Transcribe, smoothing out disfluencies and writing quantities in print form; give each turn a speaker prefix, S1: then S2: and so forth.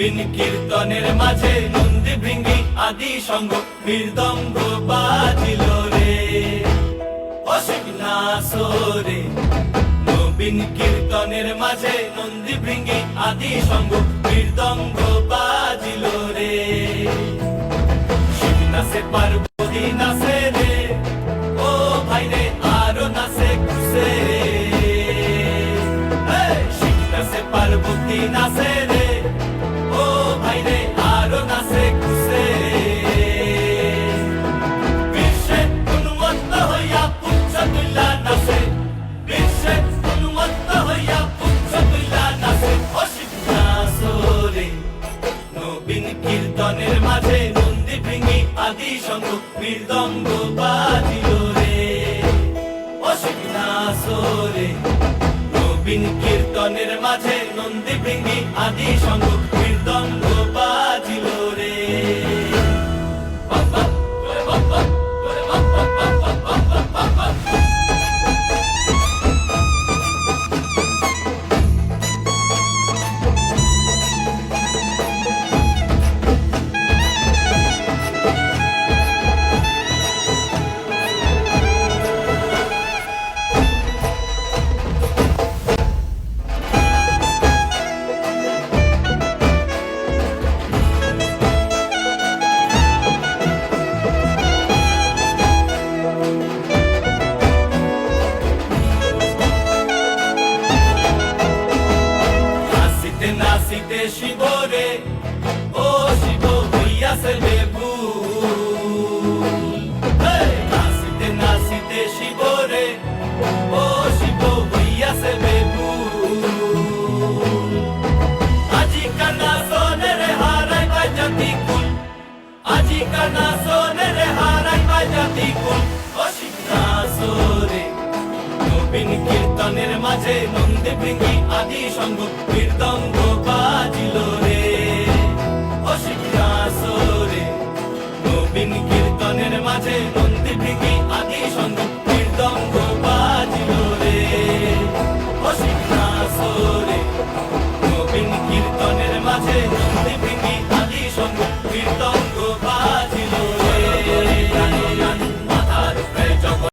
S1: নবীন কীর্তনের মাঝে নন্দী ভৃঙ্গি আদি সঙ্গ মৃদঙ্গ বাজিল রে অসিক নাসরে। নবীন কীর্তনের মাঝে নন্দী ভৃঙ্গি আদি সঙ্গ মৃদঙ্গ বাজিল রে। শিব নাচে পার্বতী নাচে রে, ও ভাই রে আরো নাচে খুশে। শিব নাচে পার্বতী নাচে রে, ও ভাই রে আরো নাচে খুশে। বিশ্বে উন্মত্ত হইয়া পুচ্ছ তুল্লা নাচে, বিশ্বে উন্মত্ত হইয়া পুচ্ছ তুল্লা নাচে অসিত নাচরে। নবীন কীর্তনের মাঝে নন্দী ভৃঙ্গি আদি সঙ্গ মৃদঙ্গ বাজিল রে অসিত নাচরে। নবীন কীর্তনের মাঝে নন্দী ভৃঙ্গি আদি সঙ্গ মৃদঙ্গ বাজিল রে। নাচিতে শিব রে, ও শিব হইয়াছে বেবুল। নাচিতে নাচিতে শিব রে, ও শিব হইয়াছে বেবুল। আজিকার নাচনে রে হারাই বাজাতি কুল, আজিকার নাচনে রে হারাই বাজাতি কুল অসিক নাচরে। নবীন কীর্তনের মাঝে নন্দী ভৃঙ্গি আদি সঙ্গ মৃদঙ্গ বাজিল